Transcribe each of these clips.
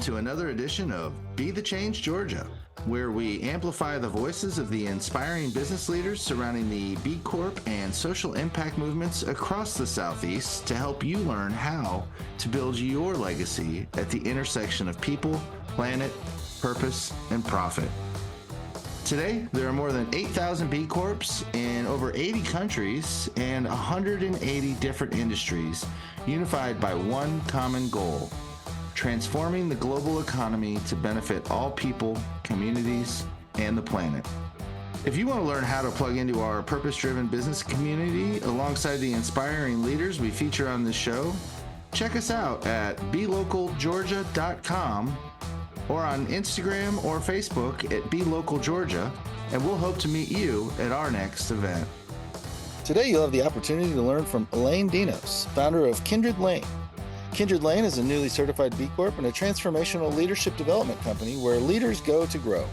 to another edition of Be the Change Georgia, where we amplify the voices of the inspiring business leaders surrounding the B Corp and social impact movements across the Southeast to help you learn how to build your legacy at the intersection of people, planet, purpose, and profit. Today, there are more than 8,000 B Corps in over 80 countries and 180 different industries, unified by one common goal: transforming the global economy to benefit all people, communities, and the planet. If you want to learn how to plug into our purpose-driven business community alongside the inspiring leaders we feature on this show, check us out at belocalgeorgia.com or on Instagram or Facebook at belocalgeorgia, and we'll hope to meet you at our next event. Today, you'll have the opportunity to learn from Elaine Dinos, founder of Kindred Lane. Kindred Lane is a newly certified B Corp and a transformational leadership development company where leaders go to grow.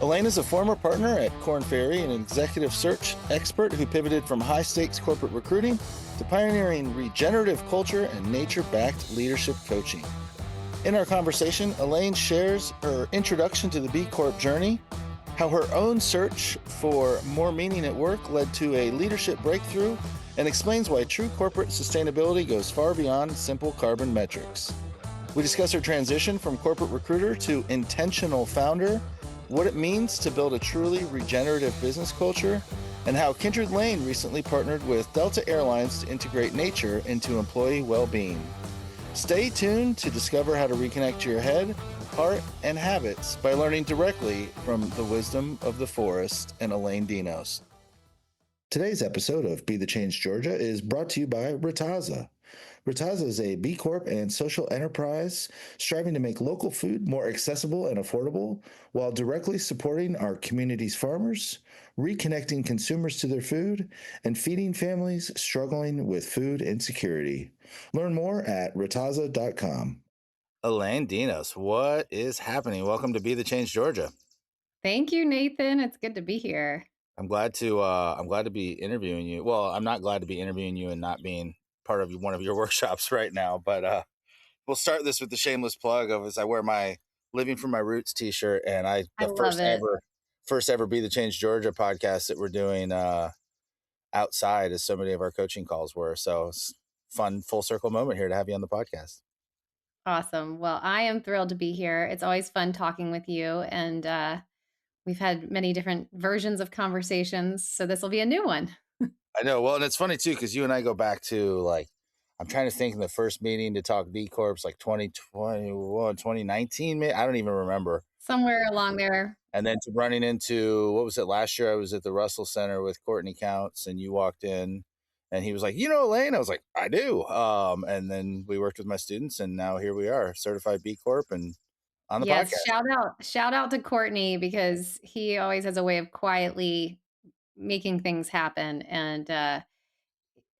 Elaine is a former partner at Korn Ferry and an executive search expert who pivoted from high-stakes corporate recruiting to pioneering regenerative culture and nature-backed leadership coaching. In our conversation, Elaine shares her introduction to the B Corp journey, how her own search for more meaning at work led to a leadership breakthrough, and explains why true corporate sustainability goes far beyond simple carbon metrics. We discuss her transition from corporate recruiter to intentional founder, what it means to build a truly regenerative business culture, and how Kindred Lane recently partnered with Delta Airlines to integrate nature into employee well-being. Stay tuned to discover how to reconnect your head, heart, and habits by learning directly from the wisdom of the forest and Elaine Dinos. Today's episode of Be the Change Georgia is brought to you by Rataza. Rataza is a B Corp and social enterprise striving to make local food more accessible and affordable while directly supporting our community's farmers, reconnecting consumers to their food, and feeding families struggling with food insecurity. Learn more at rataza.com. Elaine Dinos, what is happening? Welcome to Be the Change Georgia. Thank you, Nathan. It's good to be here. I'm glad to be interviewing you. Well, I'm not glad to be interviewing you and not being part of one of your workshops right now, but we'll start this with the shameless plug of as I wear my Living from My Roots t-shirt, and I love it. first ever Be the Change Georgia podcast that we're doing outside, as so many of our coaching calls were. So it's fun full circle moment here to have you on the podcast. Awesome. Well, I am thrilled to be here. It's always fun talking with you, and we've had many different versions of conversations, so this will be a new one. I know. Well, and it's funny too, because you and I go back to, like, I'm trying to think in the first meeting to talk B Corps, like 2021, 2019, maybe. I don't even remember. Somewhere along there. And then to running into, what was it, last year I was at the Russell Center with Courtney Counts, and you walked in and he was like, you know, Elaine? I was like, I do. And then we worked with my students, and now here we are, certified B Corp and on the podcast. Shout out to Courtney, because he always has a way of quietly making things happen, and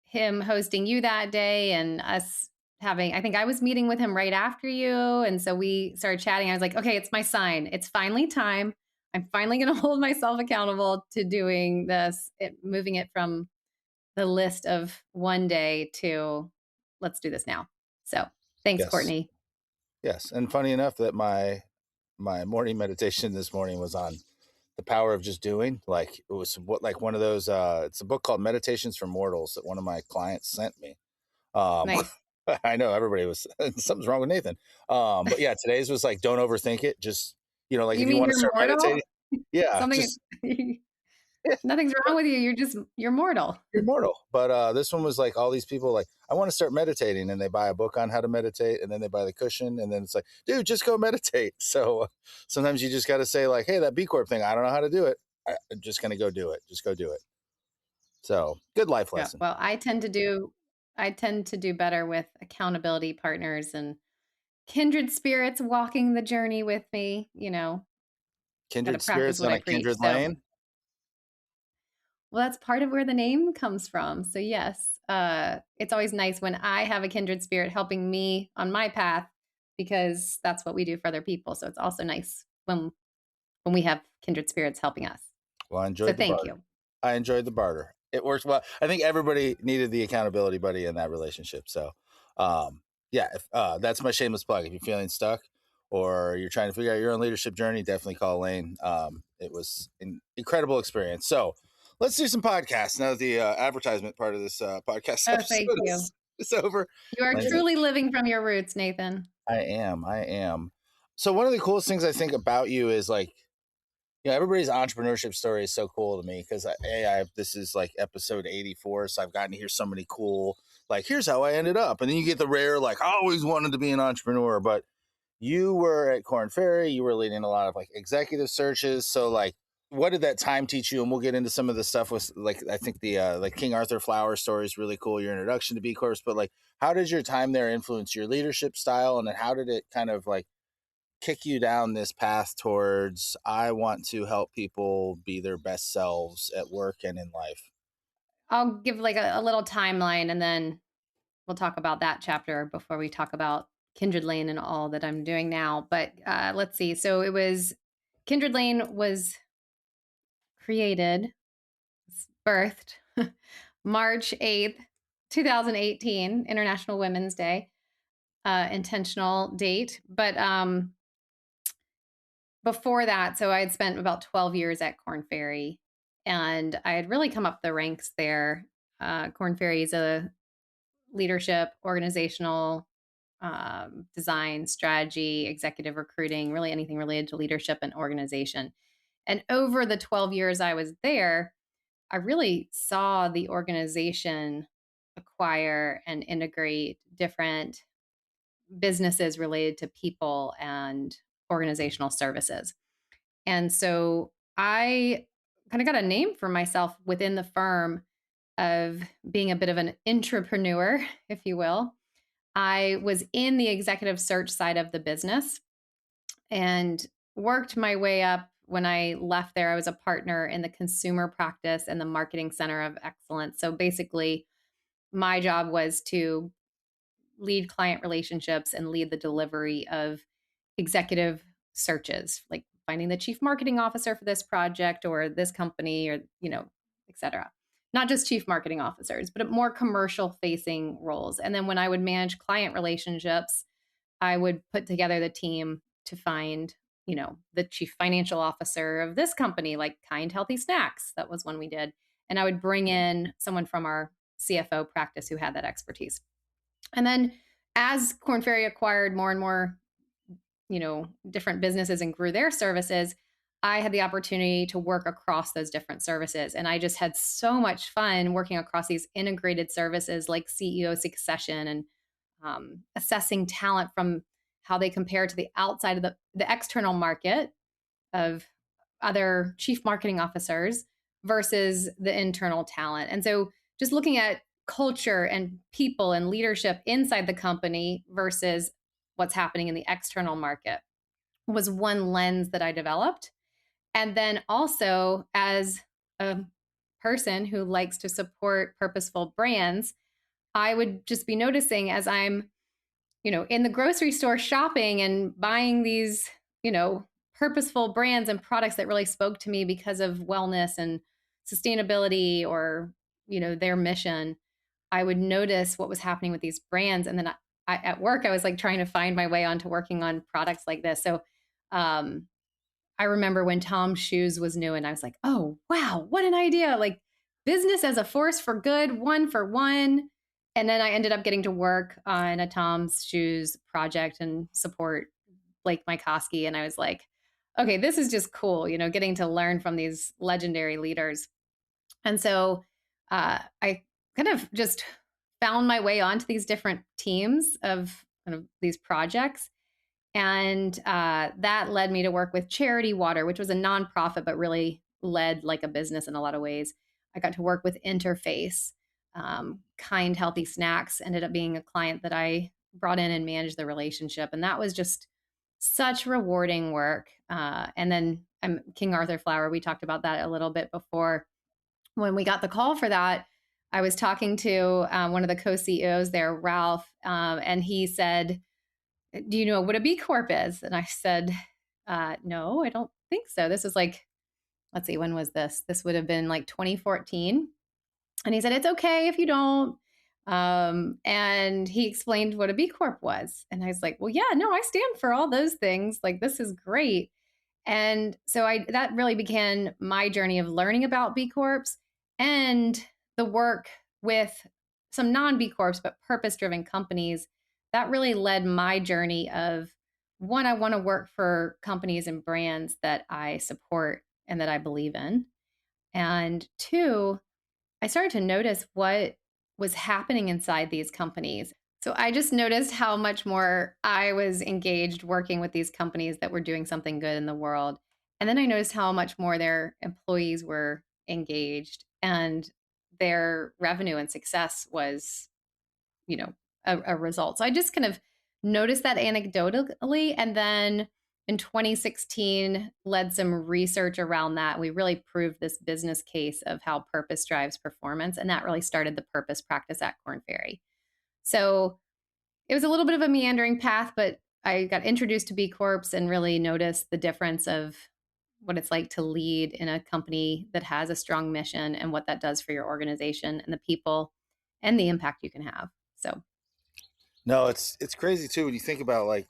him hosting you that day and us having, I think I was meeting with him right after you. And so we started chatting. I was like, okay, it's my sign. It's finally time. I'm finally going to hold myself accountable to doing this, moving it from the list of one day to let's do this now. So thanks, Yes. Courtney. Yes. And funny enough that my morning meditation this morning was on the power of just doing. Like, it was one of those, it's a book called Meditations for Mortals that one of my clients sent me. Nice. I know everybody was, something's wrong with Nathan. But yeah, today's was like, don't overthink it. Just, like, if you want to start meditating. Yeah. Nothing's wrong with you. You're mortal. You're mortal. But this one was like, all these people like, I want to start meditating, and they buy a book on how to meditate, and then they buy the cushion, and then it's like, dude, just go meditate. So sometimes you just got to say, like, hey, that B Corp thing, I don't know how to do it. I'm just going to go do it. Just go do it. So good life lesson. Yeah, well, I tend to do better with accountability partners and kindred spirits walking the journey with me, Kindred spirits on a kindred lane. Well, that's part of where the name comes from. So yes, it's always nice when I have a kindred spirit helping me on my path, because that's what we do for other people. So it's also nice when we have kindred spirits helping us. Well, I enjoyed the barter. Thank you. I enjoyed the barter. It works well. I think everybody needed the accountability buddy in that relationship. So, yeah, if, that's my shameless plug. If you're feeling stuck, or you're trying to figure out your own leadership journey, definitely call Elaine. It was an incredible experience. So let's do some podcasts now that the advertisement part of this podcast Oh, thank episode you. is over. You are Elaine's truly living from your roots, Nathan. I am. So one of the coolest things I think about you is like, everybody's entrepreneurship story is so cool to me because this is like episode 84, so I've gotten to hear so many cool, like, here's how I ended up, and then you get the rare, like, I always wanted to be an entrepreneur, but you were at Korn Ferry, you were leading a lot of like executive searches. So like, what did that time teach you? And we'll get into some of the stuff with like, I think the like King Arthur Flower story is really cool. Your introduction to B Corps, but like, how did your time there influence your leadership style? And then how did it kind of like kick you down this path towards, I want to help people be their best selves at work and in life? I'll give like a little timeline and then we'll talk about that chapter before we talk about Kindred Lane and all that I'm doing now. But let's see. So it was Kindred Lane was created, birthed March 8th, 2018, International Women's Day, intentional date. But before that, so I had spent about 12 years at Korn Ferry and I had really come up the ranks there. Korn Ferry is a leadership, organizational design, strategy, executive recruiting, really anything related to leadership and organization. And over the 12 years I was there, I really saw the organization acquire and integrate different businesses related to people and organizational services. And so I kind of got a name for myself within the firm of being a bit of an entrepreneur, if you will. I was in the executive search side of the business and worked my way up. When I left there, I was a partner in the consumer practice and the marketing center of excellence. So basically, my job was to lead client relationships and lead the delivery of executive searches, like finding the chief marketing officer for this project or this company or, et cetera. Not just chief marketing officers, but more commercial facing roles. And then when I would manage client relationships, I would put together the team to find, the chief financial officer of this company, like Kind Healthy Snacks. That was one we did. And I would bring in someone from our CFO practice who had that expertise. And then as Korn Ferry acquired more and more, different businesses and grew their services, I had the opportunity to work across those different services. And I just had so much fun working across these integrated services like CEO succession and assessing talent from how they compare to the outside of the external market of other chief marketing officers versus the internal talent. And so just looking at culture and people and leadership inside the company versus what's happening in the external market was one lens that I developed. And then also, as a person who likes to support purposeful brands, I would just be noticing as I'm, in the grocery store shopping and buying these, purposeful brands and products that really spoke to me because of wellness and sustainability or, their mission. I would notice what was happening with these brands. And then at work, I was like trying to find my way onto working on products like this. So I remember when Tom's Shoes was new and I was like, oh, wow, what an idea. Like business as a force for good, one for one. And then I ended up getting to work on a Tom's Shoes project and support Blake Mykoski. And I was like, okay, this is just cool, getting to learn from these legendary leaders. And so I kind of just found my way onto these different teams of kind of these projects. And that led me to work with Charity Water, which was a nonprofit, but really led like a business in a lot of ways. I got to work with Interface. Kind Healthy Snacks ended up being a client that I brought in and managed the relationship. And that was just such rewarding work. And then King Arthur Flower, we talked about that a little bit before. When we got the call for that, I was talking to one of the co-CEOs there, Ralph, and he said, do you know what a B Corp is? And I said, no, I don't think so. This was like, let's see, when was this? This would have been like 2014. And he said, it's okay if you don't. And he explained what a B Corp was. And I was like, well, yeah, no, I stand for all those things. Like, this is great. And so that really began my journey of learning about B Corps and the work with some non B Corps, but purpose driven companies. That really led my journey of one, I want to work for companies and brands that I support and that I believe in. And two, I started to notice what was happening inside these companies. So I just noticed how much more I was engaged working with these companies that were doing something good in the world. And then I noticed how much more their employees were engaged and their revenue and success was, a result. So I just kind of noticed that anecdotally. And then in 2016, led some research around that. We really proved this business case of how purpose drives performance. And that really started the purpose practice at Korn Ferry. So it was a little bit of a meandering path, but I got introduced to B Corps and really noticed the difference of what it's like to lead in a company that has a strong mission and what that does for your organization and the people and the impact you can have. So No, it's crazy too when you think about like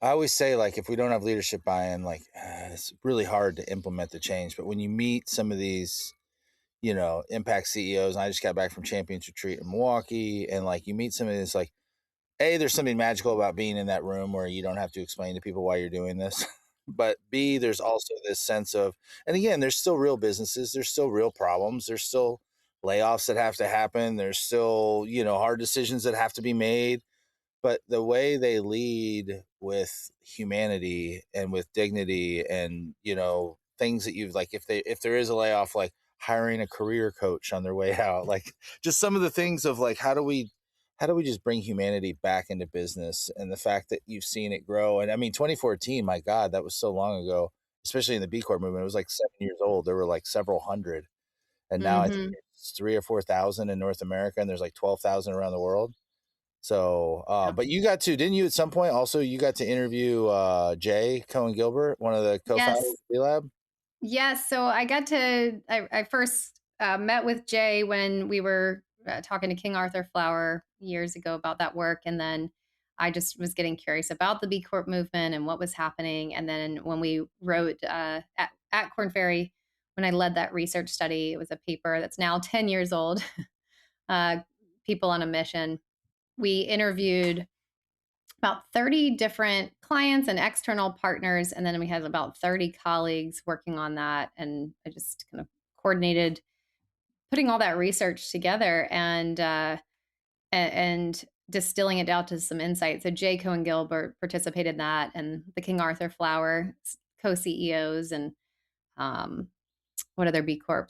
I always say like if we don't have leadership buy-in, like it's really hard to implement the change. But when you meet some of these, impact CEOs, and I just got back from Champions Retreat in Milwaukee, and like you meet some of this, like A, there's something magical about being in that room where you don't have to explain to people why you're doing this. But B, there's also this sense of, and again, there's still real businesses, there's still real problems, there's still layoffs that have to happen, there's still, hard decisions that have to be made. But the way they lead with humanity and with dignity and, things that you've like, if there is a layoff, like hiring a career coach on their way out, like just some of the things of like, how do we just bring humanity back into business and the fact that you've seen it grow? And I mean, 2014, my God, that was so long ago, especially in the B Corp movement. It was like 7 years old. There were like several hundred. And now I think mhm. it's 3 or 4 thousand in North America, and there's like 12,000 around the world. So, Yeah. but you got to, didn't you at some point also, you got to interview Jay Cohen Gilbert, one of the co-founders of Yes. B Lab? Yes. So I first met with Jay when we were talking to King Arthur Flower years ago about that work. And then I just was getting curious about the B Corp movement and what was happening. And then when we wrote at Korn Ferry, when I led that research study, it was a paper that's now 10 years old, uh, People on a Mission. We interviewed about 30 different clients and external partners. And then we had about 30 colleagues working on that. And I just kind of coordinated putting all that research together and distilling it down to some insights. So Jay Cohen Gilbert participated in that, and the King Arthur Flower co-CEOs, and um, what other B Corps?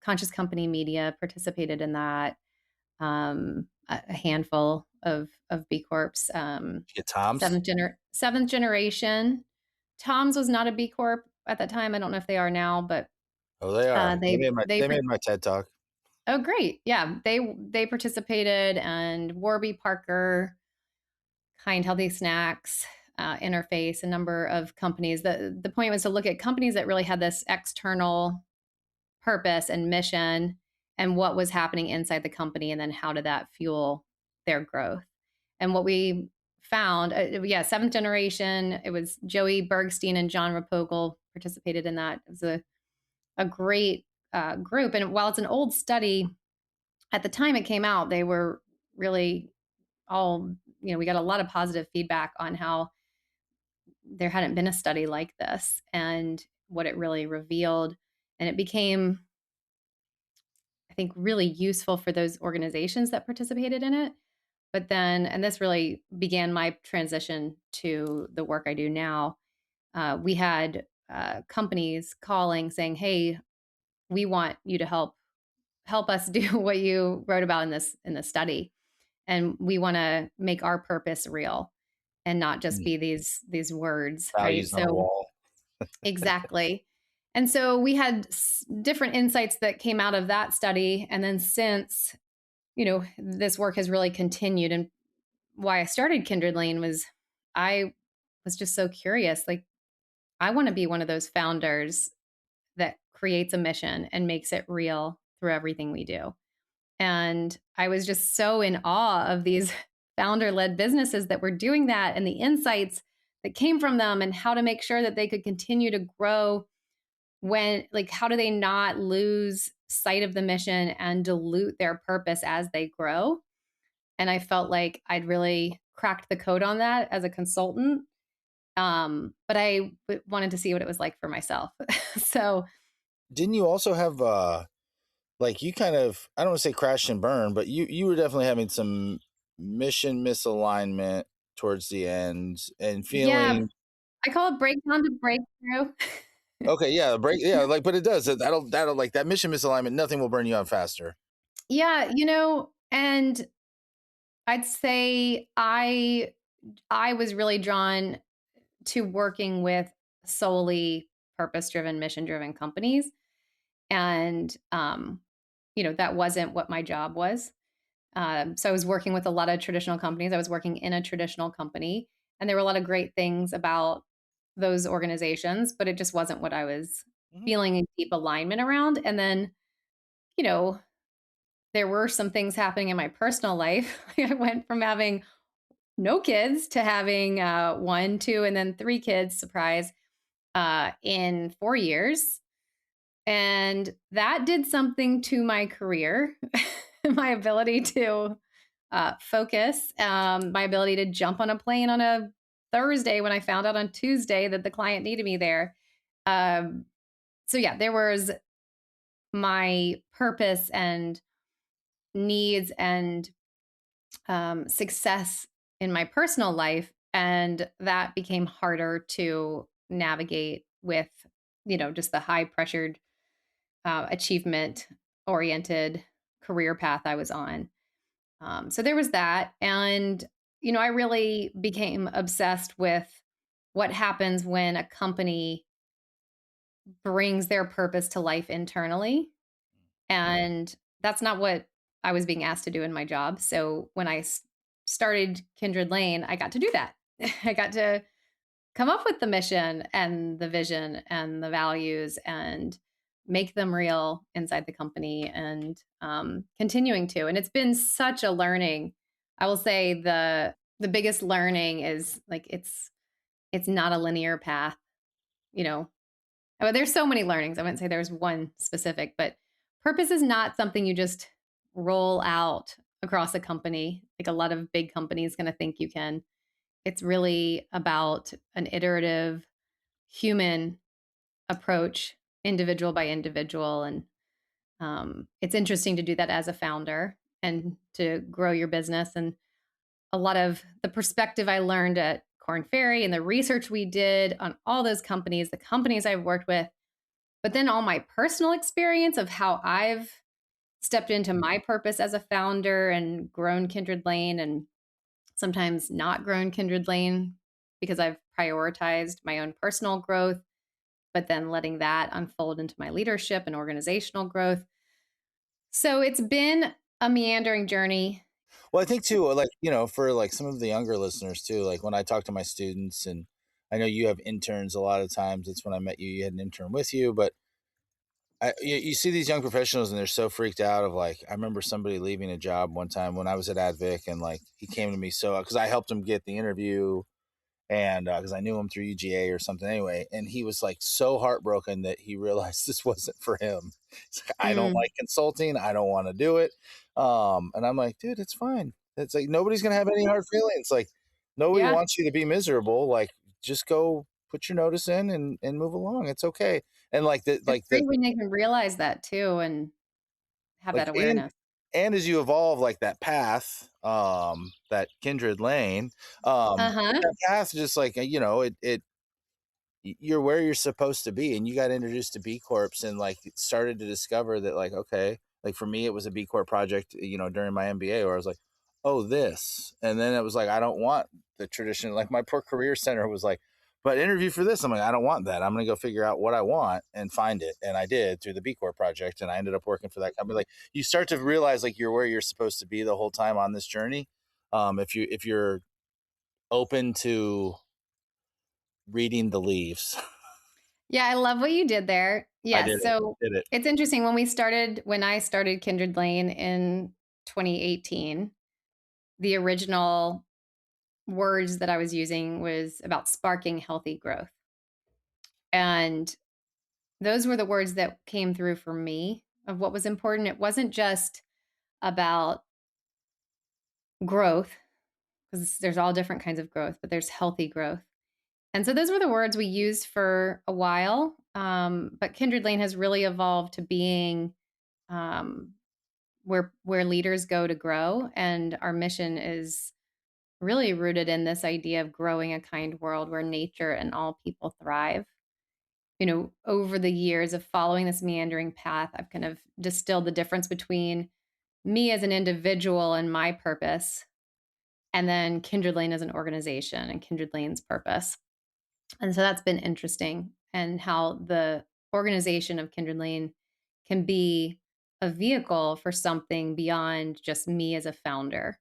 Conscious Company Media participated in that. A handful of B Corps. Yeah, Tom's. Seventh generation. Tom's was not a B Corp at that time. I don't know if they are now, but Oh, they are. They they made my they they made my TED talk. oh great, yeah, they participated, and Warby Parker, Kind Healthy Snacks, Interface, a number of companies. The point was to look at companies that really had this external purpose and mission and what was happening inside the company, and then how did that fuel their growth. And what we found, seventh generation, it was Joey Bergstein and John Rapogel participated in that. It was a great group. And while it's an old study, at the time it came out, they were really all, we got a lot of positive feedback on how there hadn't been a study like this and what it really revealed. And it became, I think, really useful for those organizations that participated in it. But then, and this really began my transition to the work I do now. We had companies calling saying, "Hey, we want you to help us do what you wrote about in this study, and we want to make our purpose real and not just Mm. be these words, right?" Values on a So wall. exactly. And so we had different insights that came out of that study, and then since, this work has really continued. And why I started Kindred Lane was I was just so curious. Like, I want to be one of those founders that creates a mission and makes it real through everything we do. And I was just so in awe of these founder-led businesses that were doing that and the insights that came from them and how to make sure that they could continue to grow when, like, how do they not lose sight of the mission and dilute their purpose as they grow? And I felt like I'd really cracked the code on that as a consultant. But I wanted to see what it was like for myself. So Didn't you also have like you kind of, I don't want to say crash and burn, but you were definitely having some mission misalignment towards the end and yeah, feeling I call it breakdown to breakthrough. okay, yeah, break, yeah, like, but it does that'll like that mission misalignment. Nothing will burn you out faster. Yeah, and I'd say I was really drawn to working with solely purpose-driven, mission-driven companies. And that wasn't what my job was. So I was working with a lot of traditional companies. I was working in a traditional company, and there were a lot of great things about those organizations, but it just wasn't what I was Mhm. feeling a deep alignment around. And then, you know, there were some things happening in my personal life. I went from having no kids to having one, two, and then three kids, surprise, in 4 years. And that did something to my career, my ability to focus, my ability to jump on a plane on a Thursday when I found out on Tuesday that the client needed me there. Um, so, yeah, there was my purpose and needs and success in my personal life. And that became harder to navigate with, just the high pressured, achievement oriented career path I was on. So there was that. And, I really became obsessed with what happens when a company brings their purpose to life internally. And that's not what I was being asked to do in my job. So when I started Kindred Lane, I got to do that. I got to come up with the mission and the vision and the values and make them real inside the company and continuing to. And it's been such a learning. I will say the biggest learning is like it's not a linear path, you know. But there's so many learnings. I wouldn't say there's one specific, but purpose is not something you just roll out across a company. Like a lot of big companies going to think you can. It's really about an iterative human approach, individual by individual. And it's interesting to do that as a founder and to grow your business. And a lot of the perspective I learned at Korn Ferry and the research we did on all those companies, the companies I've worked with, but then all my personal experience of how I've stepped into my purpose as a founder and grown Kindred Lane and sometimes not grown Kindred Lane because I've prioritized my own personal growth, but then letting that unfold into my leadership and organizational growth. So it's been a meandering journey. Well, I think too, like, for like some of the younger listeners too, like when I talk to my students, and I know you have interns a lot of times. It's when I met you, you had an intern with you, but you see these young professionals and they're so freaked out of like, I remember somebody leaving a job one time when I was at Advic, and like he came to me, so because I helped him get the interview, and because I knew him through UGA or something anyway, and he was like so heartbroken that he realized this wasn't for him. He's like, I don't Mm, like consulting, I don't want to do it. And I'm like, dude, it's fine. It's like nobody's gonna have any hard feelings. Like nobody yeah. wants you to be miserable. Like just go put your notice in and move along. It's okay. And It's great when they can realize that too and have like that awareness. and as you evolve like that path, that kindred lane, Uh-huh. that path just like you're where you're supposed to be, and you got introduced to B Corps and like started to discover that like, okay, like for me it was a B Corp project, during my MBA, where I was like, oh, this. And then it was like, I don't want the tradition. Like my poor career center was like, but interview for this. I'm like, I don't want that. I'm gonna go figure out what I want and find it. And I did through the B Corp project, and I ended up working for that company. Like you start to realize like you're where you're supposed to be the whole time on this journey. If you're open to reading the leaves. Yeah, I love what you did there. I Yes. did it. So Did it. it's interesting when I started Kindred Lane in 2018, the original words that I was using was about sparking healthy growth. And those were the words that came through for me of what was important. It wasn't just about growth, because there's all different kinds of growth, but there's healthy growth. And so those were the words we used for a while. But Kindred Lane has really evolved to being um, where leaders go to grow. And our mission is really rooted in this idea of growing a kind world where nature and all people thrive. Over the years of following this meandering path, I've kind of distilled the difference between me as an individual and my purpose, and then Kindred Lane as an organization and Kindred Lane's purpose. And so that's been interesting, and how the organization of Kindred Lane can be a vehicle for something beyond just me as a founder.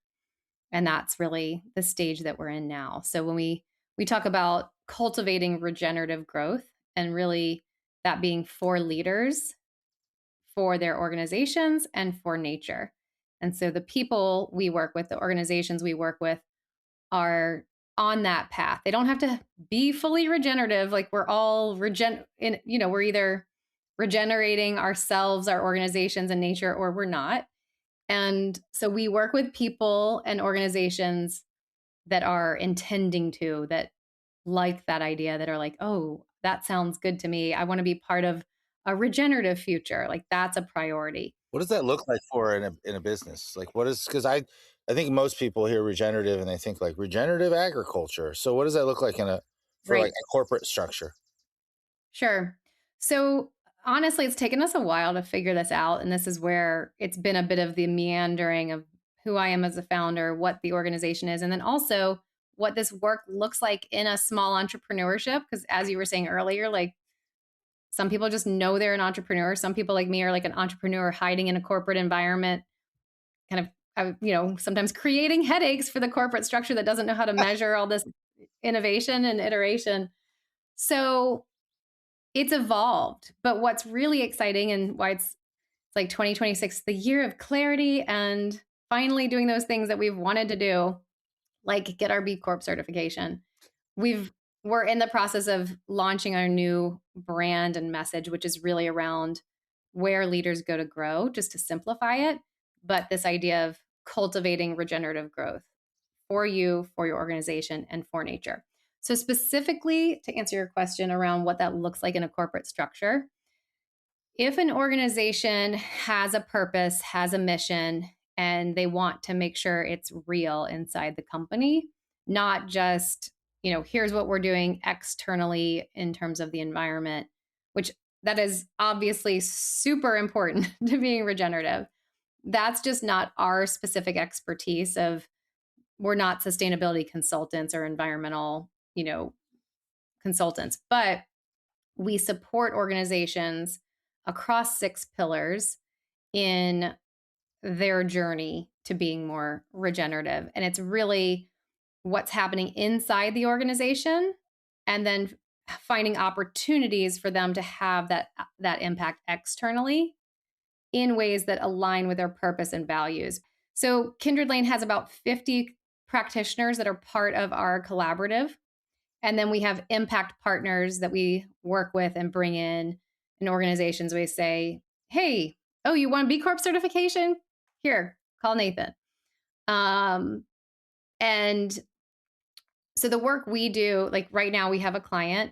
And that's really the stage that we're in now. So when we talk about cultivating regenerative growth, and really that being for leaders, for their organizations, and for nature. And so the people we work with, the organizations we work with, are on that path. They don't have to be fully regenerative. Like we're all we're either regenerating ourselves, our organizations, and nature, or we're not. And so we work with people and organizations that are intending to, that like that idea, that are like, oh, that sounds good to me. I want to be part of a regenerative future. Like that's a priority. What does that look like for in a business? Like what is, because I think most people hear regenerative and they think like regenerative agriculture. So what does that look like for like Right. a corporate structure? Sure. So honestly, it's taken us a while to figure this out. And this is where it's been a bit of the meandering of who I am as a founder, what the organization is, and then also what this work looks like in a small entrepreneurship. Because as you were saying earlier, like some people just know they're an entrepreneur. Some people like me are like an entrepreneur hiding in a corporate environment, kind of, sometimes creating headaches for the corporate structure that doesn't know how to measure all this innovation and iteration. So it's evolved. But what's really exciting, and why it's like 2026, the year of clarity and finally doing those things that we've wanted to do, like get our B Corp certification. We're in the process of launching our new brand and message, which is really around where leaders go to grow, just to simplify it. But this idea of cultivating regenerative growth for you, for your organization, and for nature. So, specifically to answer your question around what that looks like in a corporate structure, if an organization has a purpose, has a mission, and they want to make sure it's real inside the company, not just, here's what we're doing externally in terms of the environment, which that is obviously super important to being regenerative. That's just not our specific expertise of, we're not sustainability consultants or environmental, consultants, but we support organizations across 6 pillars in their journey to being more regenerative. And it's really what's happening inside the organization, and then finding opportunities for them to have that impact externally in ways that align with their purpose and values. So Kindred Lane has about 50 practitioners that are part of our collaborative. And then we have impact partners that we work with and bring in organizations. We say, hey, oh, you want a B Corp certification? Here, call Nathan. And so the work we do, like right now, we have a client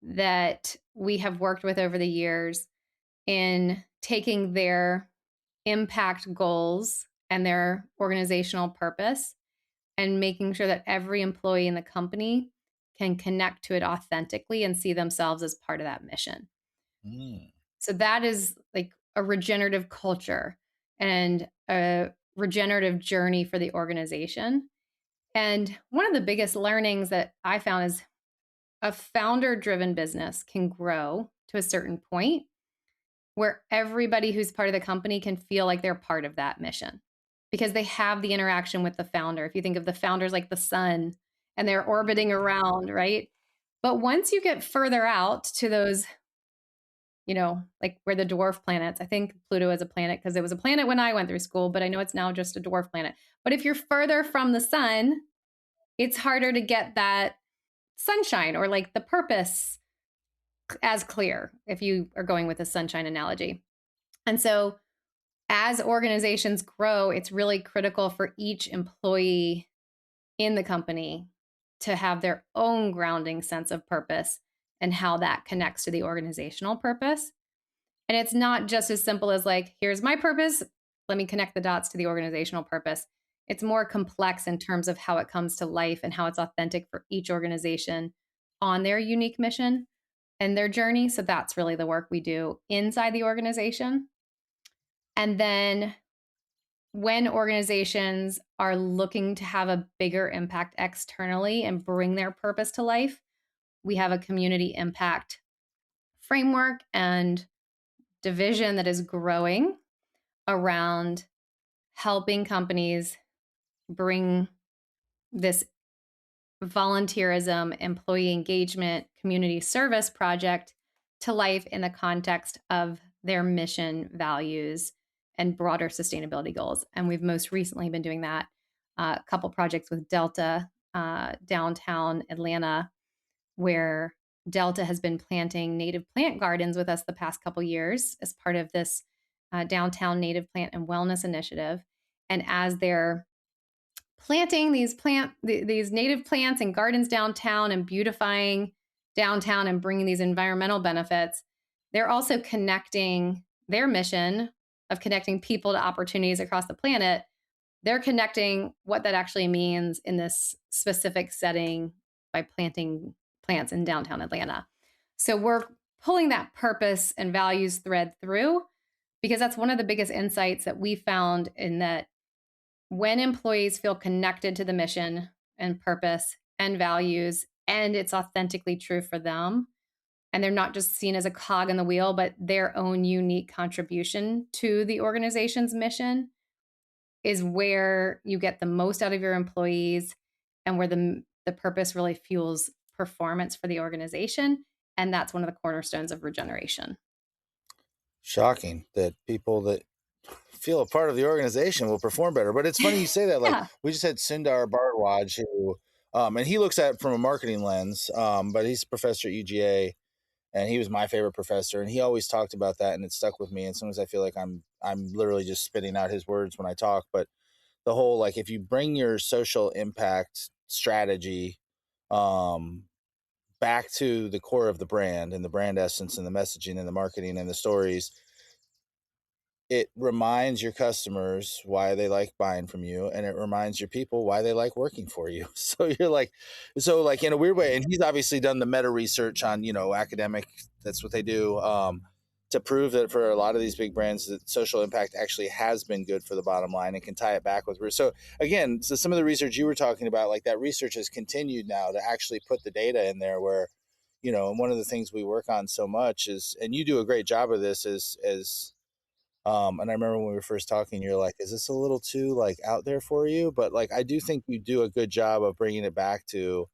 that we have worked with over the years in taking their impact goals and their organizational purpose and making sure that every employee in the company can connect to it authentically and see themselves as part of that mission. So that is like a regenerative culture and a regenerative journey for the organization. And one of the biggest learnings that I found is a founder-driven business can grow to a certain point where everybody who's part of the company can feel like they're part of that mission because they have the interaction with the founder. If you think of the founders like the sun and they're orbiting around, right? But once you get further out to those like we're the dwarf planets. I think Pluto is a planet because it was a planet when I went through school, but I know it's now just a dwarf planet. But if you're further from the sun, it's harder to get that sunshine or like the purpose as clear if you are going with a sunshine analogy. And so as organizations grow, it's really critical for each employee in the company to have their own grounding sense of purpose and how that connects to the organizational purpose. And it's not just as simple as like, here's my purpose, let me connect the dots to the organizational purpose. It's more complex in terms of how it comes to life and how it's authentic for each organization on their unique mission and their journey. So that's really the work we do inside the organization. And then when organizations are looking to have a bigger impact externally and bring their purpose to life, we have a community impact framework and division that is growing around helping companies bring this volunteerism, employee engagement, community service project to life in the context of their mission, values, and broader sustainability goals. And we've most recently been doing that a couple projects with Delta downtown Atlanta, where Delta has been planting native plant gardens with us the past couple years as part of this downtown native plant and wellness initiative. And as they're planting these native plants and gardens downtown and beautifying downtown and bringing these environmental benefits, they're also connecting their mission of connecting people to opportunities across the planet. They're connecting what that actually means in this specific setting by planting plants in downtown Atlanta. So we're pulling that purpose and values thread through because that's one of the biggest insights that we found in that when employees feel connected to the mission and purpose and values, and it's authentically true for them, and they're not just seen as a cog in the wheel, but their own unique contribution to the organization's mission, is where you get the most out of your employees and where the purpose really fuels performance for the organization. And that's one of the cornerstones of regeneration. Shocking that people that feel a part of the organization will perform better. But it's funny you say that. Like Yeah. we just had Sundar Bharadwaj, who, and he looks at it from a marketing lens, but he's a professor at UGA, and he was my favorite professor, and he always talked about that, and it stuck with me. And sometimes I feel like I'm literally just spitting out his words when I talk, but the whole, like, if you bring your social impact strategy back to the core of the brand and the brand essence and the messaging and the marketing and the stories, it reminds your customers why they like buying from you, and it reminds your people why they like working for you. So like in a weird way, and he's obviously done the meta research on, academic, that's what they do, to prove that for a lot of these big brands that social impact actually has been good for the bottom line and can tie it back with. So again, some of the research you were talking about, like that research has continued now to actually put the data in there where, and one of the things we work on so much is, and you do a great job of this, is and I remember when we were first talking, you're like, is this a little too like out there for you? But like, I do think you do a good job of bringing it back to,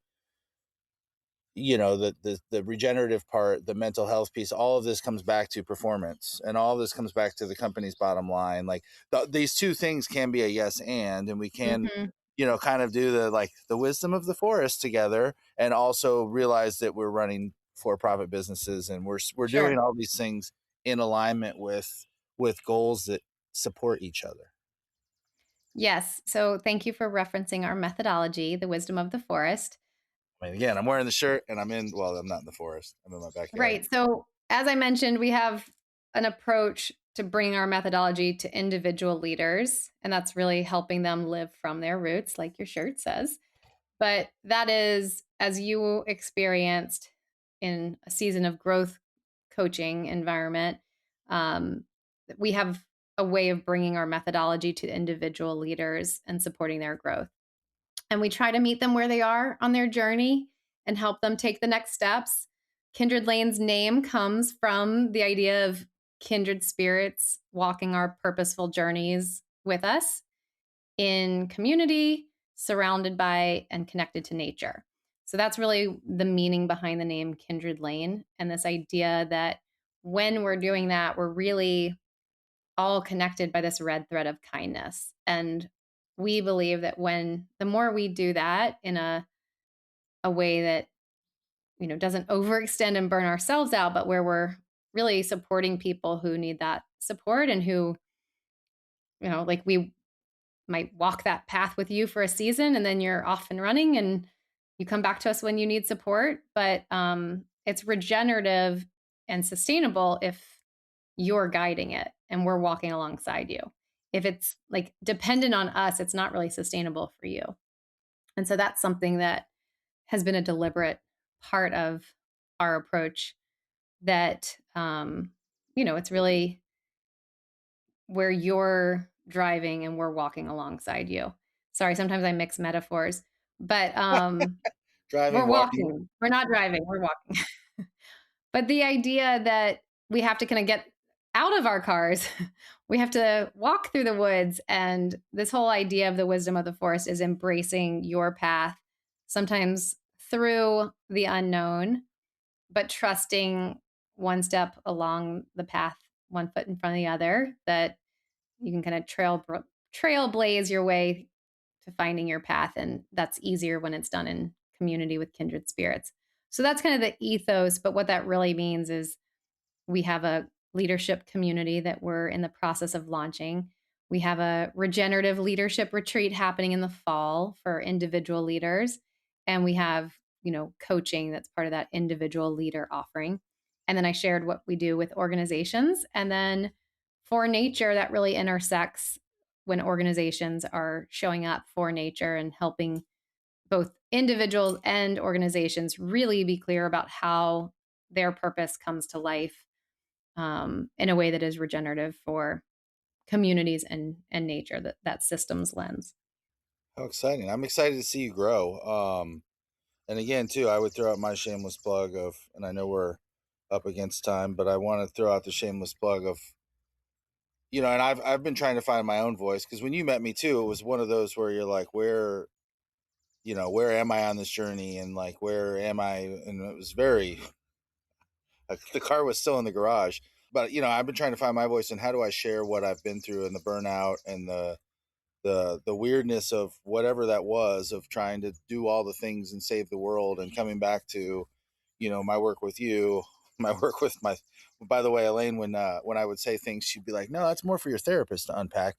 the regenerative part, the mental health piece. All of this comes back to performance, and all of this comes back to the company's bottom line. Like these two things can be a yes and we can, Mm-hmm. kind of do the wisdom of the forest together, and also realize that we're running for-profit businesses, and we're doing Sure. all these things in alignment with goals that support each other. Yes. So thank you for referencing our methodology, the wisdom of the forest. I mean, again, I'm wearing the shirt and I'm not in the forest. I'm in my backyard. Right. So as I mentioned, we have an approach to bring our methodology to individual leaders, and that's really helping them live from their roots, like your shirt says. But that is, as you experienced in a season of growth coaching environment, um, we have a way of bringing our methodology to individual leaders and supporting their growth. And we try to meet them where they are on their journey and help them take the next steps. Kindred Lane's name comes from the idea of kindred spirits walking our purposeful journeys with us in community, surrounded by and connected to nature. So that's really the meaning behind the name Kindred Lane, and this idea that when we're doing that, we're really all connected by this red thread of kindness. And we believe that when the more we do that in a way that, doesn't overextend and burn ourselves out, but where we're really supporting people who need that support and who, like we might walk that path with you for a season and then you're off and running and you come back to us when you need support. But it's regenerative and sustainable if you're guiding it and we're walking alongside you. If it's like dependent on us, it's not really sustainable for you. And so that's something that has been a deliberate part of our approach that, it's really where you're driving and we're walking alongside you. Sorry, sometimes I mix metaphors, but we're Driving, walking. walking. We're not driving, we're walking. But the idea that we have to kind of get out of our cars, we have to walk through the woods. And this whole idea of the wisdom of the forest is embracing your path, sometimes through the unknown, but trusting one step along the path, one foot in front of the other, that you can kind of trailblaze your way to finding your path. And that's easier when it's done in community with kindred spirits. So that's kind of the ethos. But what that really means is we have a leadership community that we're in the process of launching. We have a regenerative leadership retreat happening in the fall for individual leaders. And we have, coaching that's part of that individual leader offering. And then I shared what we do with organizations. And then for nature, that really intersects when organizations are showing up for nature and helping both individuals and organizations really be clear about how their purpose comes to life in a way that is regenerative for communities and nature, that systems lens. How exciting. I'm excited to see you grow. And again, too, I would throw out my shameless plug of, and I know we're up against time, but I want to throw out the shameless plug of, and I've been trying to find my own voice, because when you met me too, it was one of those where you're like, where am I on this journey, and like, where am I? And it was very, like, the car was still in the garage, but I've been trying to find my voice, and how do I share what I've been through and the burnout and the weirdness of whatever that was, of trying to do all the things and save the world, and coming back to my work with you, my work with my, by the way, Elaine, when I would say things, she'd be like, no, that's more for your therapist to unpack.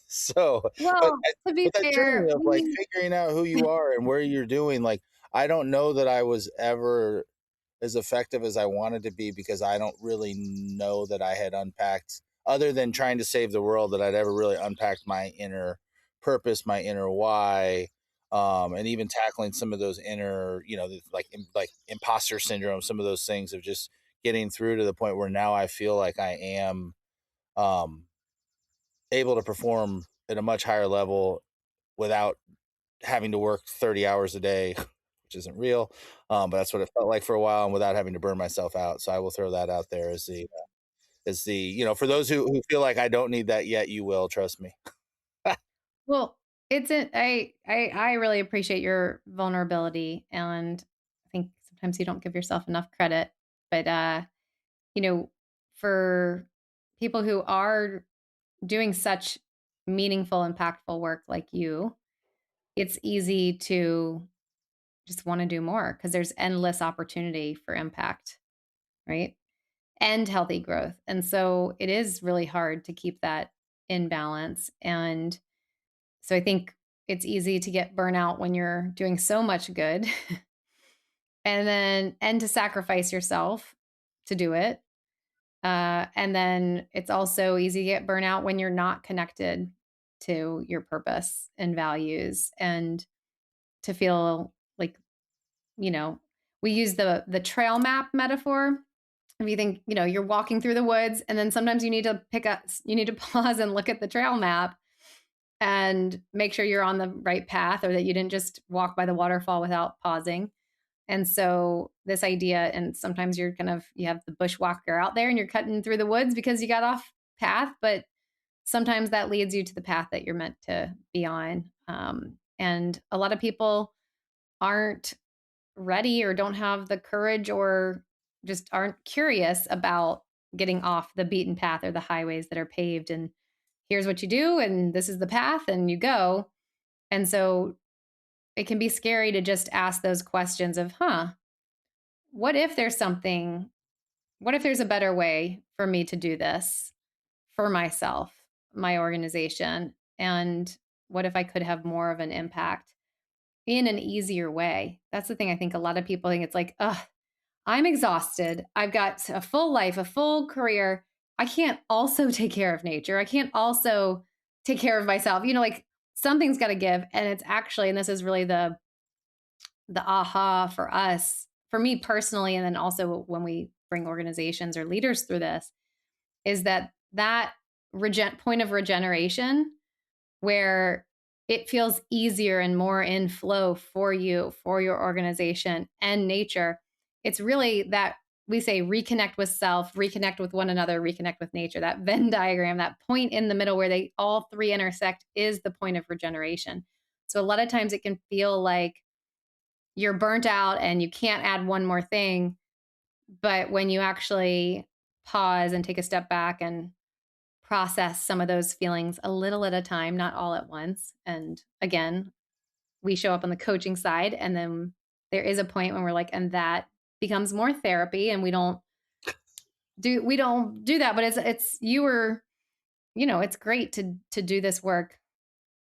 So but Well, to be but that fair, journey of like figuring out who you are and where you're doing, like, I don't know that I was ever as effective as I wanted to be, because I don't really know that I had unpacked, other than trying to save the world, that I'd ever really unpacked my inner purpose, my inner why, and even tackling some of those inner, like imposter syndrome, some of those things of just getting through to the point where now I feel like I am um, able to perform at a much higher level without having to work 30 hours a day, which isn't real. But that's what it felt like for a while, and without having to burn myself out. So I will throw that out there as the for those who feel like I don't need that yet, you will, trust me. well, I really appreciate your vulnerability, and I think sometimes you don't give yourself enough credit. But you know, for people who are doing such meaningful, impactful work like you, it's easy to just want to do more because there's endless opportunity for impact, right? And healthy growth. And so it is really hard to keep that in balance. And so I think it's easy to get burnout when you're doing so much good and to sacrifice yourself to do it. And then it's also easy to get burnout when you're not connected to your purpose and values, and to feel like, you know, we use the trail map metaphor. If you think, you're walking through the woods and then sometimes you need to pause and look at the trail map and make sure you're on the right path, or that you didn't just walk by the waterfall without pausing. And so this idea, and sometimes you have the bushwhacker out there and you're cutting through the woods because you got off path, but sometimes that leads you to the path that you're meant to be on. And a lot of people aren't ready or don't have the courage or just aren't curious about getting off the beaten path or the highways that are paved, and here's what you do and this is the path and you go. And so it can be scary to just ask those questions of, what if there's something, what if there's a better way for me to do this for myself, my organization? And what if I could have more of an impact in an easier way? That's the thing. I think a lot of people think it's like, ugh, I'm exhausted. I've got a full life, a full career. I can't also take care of nature. I can't also take care of myself. Like something's got to give. And it's actually, and this is really the aha for us, for me personally, and then also when we bring organizations or leaders through this, is that point of regeneration where it feels easier and more in flow for you, for your organization and nature. It's really that we say reconnect with self, reconnect with one another, reconnect with nature. That Venn diagram, that point in the middle where they all three intersect is the point of regeneration. So a lot of times it can feel like you're burnt out and you can't add one more thing. But when you actually pause and take a step back and process some of those feelings a little at a time, not all at once. And again, we show up on the coaching side, and then there is a point when we're like, and that becomes more therapy, and we don't do that. But it's you were, it's great to do this work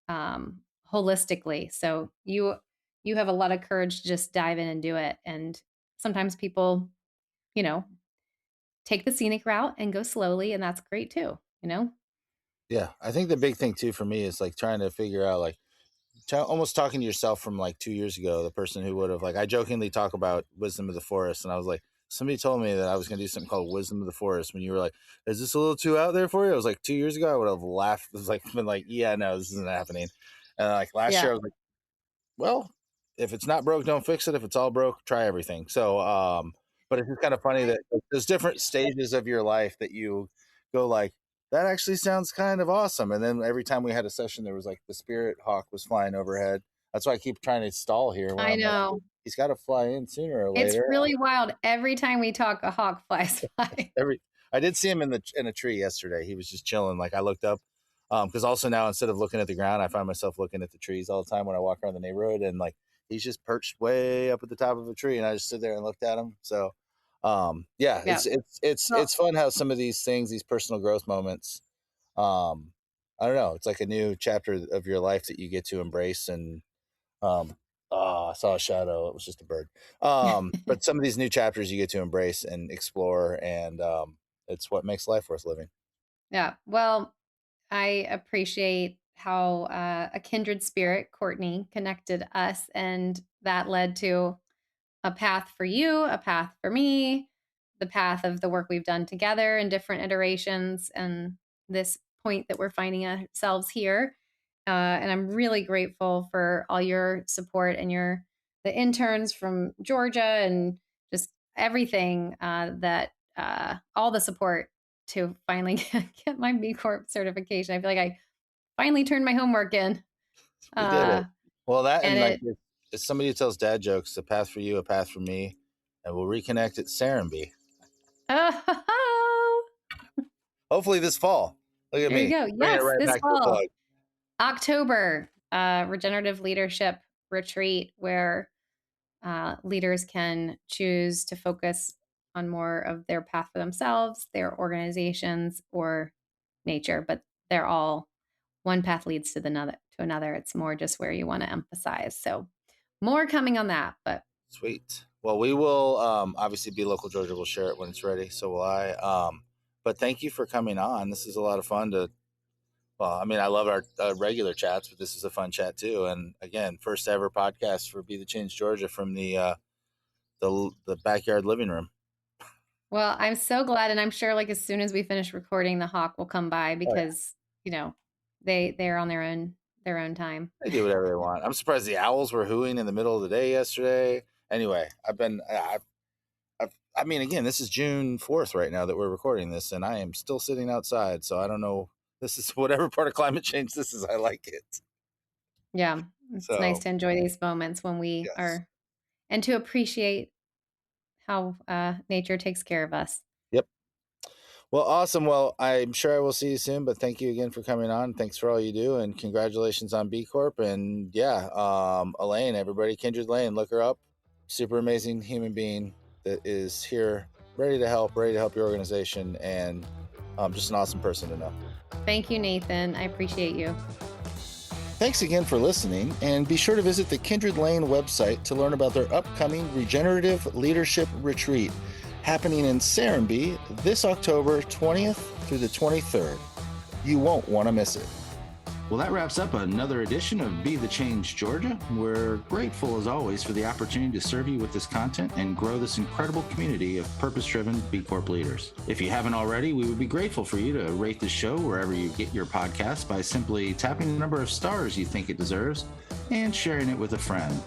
holistically. So you have a lot of courage to just dive in and do it. And sometimes people, you know, take the scenic route and go slowly, and that's great too. Yeah, I think the big thing too for me is like trying to figure out like almost talking to yourself from like 2 years ago, the person who would have like I jokingly talk about wisdom of the forest, and I was like, somebody told me that I was going to do something called wisdom of the forest when you were like, is this a little too out there for you? I was like 2 years ago, I would have laughed. It was like been like, yeah, no, this isn't happening. And like last Yeah, year, I was like, well, if it's not broke, don't fix it. If it's all broke, try everything. So, but it's just kind of funny that there's different stages of your life that you go like, that actually sounds kind of awesome. And then every time we had a session, there was like the spirit hawk was flying overhead. That's why I keep trying to stall here where I I'm like, know. he's got to fly in sooner or It's later. really wild. Every time we talk, a hawk flies by. Every I did see him in a tree yesterday. He was just chilling. Like I looked up, because also now instead of looking at the ground, I find myself looking at the trees all the time when I walk around the neighborhood, and like he's just perched way up at the top of a tree, and I just stood there and looked at him. So, yeah, Yeah. it's Well, fun how some of these things, these personal growth moments, um, I don't know, it's like a new chapter of your life that you get to embrace and I saw a shadow. It was just a bird. But some of these new chapters you get to embrace and explore, and it's what makes life worth living. yeah. Well, I appreciate how a kindred spirit, Courtney, connected us, and that led to a path for you, a path for me, the path of the work we've done together in different iterations, and this point that we're finding ourselves here. And I'm really grateful for all your support and the interns from Georgia and just everything that all the support to finally get my B Corp certification. I feel like I finally turned my homework in. We did it. Uh, Well, that and and like it, if somebody who tells dad jokes, a path for you, a path for me, and we'll reconnect at Serenbe. oh, Hopefully this fall. Look at there you me go. bringing it Yes, right this back to the fall, plug. October, regenerative leadership retreat where leaders can choose to focus on more of their path for themselves, their organizations, or nature. But they're all one path leads to another. To another, it's more just where you want to emphasize. So more coming on that. But Sweet. Well, we will obviously be local Georgia. Will share it when it's ready. So will I. But thank you for coming on. This is a lot of fun to. Well, I mean, I love our regular chats, but this is a fun chat too. And again, first ever podcast for Be the Change Georgia from the backyard living room. well, I'm so glad, and I'm sure like as soon as we finish recording, the hawk will come by Oh yeah, because they're on their own time. they do whatever they want. I'm surprised the owls were hooting in the middle of the day yesterday. Anyway, I mean, again, this is June 4th right now that we're recording this, and I am still sitting outside. So I don't know. This is whatever part of climate change this is. I like it. Yeah, it's nice So to enjoy these moments when we yes, are and to appreciate how nature takes care of us. Yep. Well, awesome. Well, I'm sure I will see you soon, but thank you again for coming on. Thanks for all you do, and congratulations on B Corp. And yeah, Elaine, everybody, Kindred Lane, look her up. Super amazing human being that is here, ready to help your organization, and just an awesome person to know. Thank you, Nathan. I appreciate you. Thanks again for listening, and be sure to visit the Kindred Lane website to learn about their upcoming Regenerative Leadership Retreat happening in Serenbe this October 20th through the 23rd. You won't want to miss it. Well, that wraps up another edition of Be the Change Georgia. We're grateful, as always, for the opportunity to serve you with this content and grow this incredible community of purpose-driven B Corp leaders. If you haven't already, we would be grateful for you to rate the show wherever you get your podcasts by simply tapping the number of stars you think it deserves and sharing it with a friend.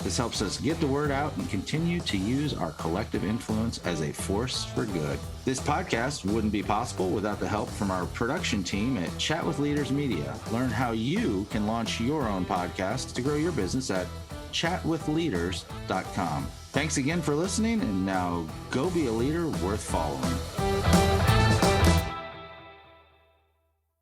This helps us get the word out and continue to use our collective influence as a force for good. This podcast wouldn't be possible without the help from our production team at Chat with Leaders Media. Learn how you can launch your own podcast to grow your business at chatwithleaders.com. Thanks again for listening, and now go be a leader worth following.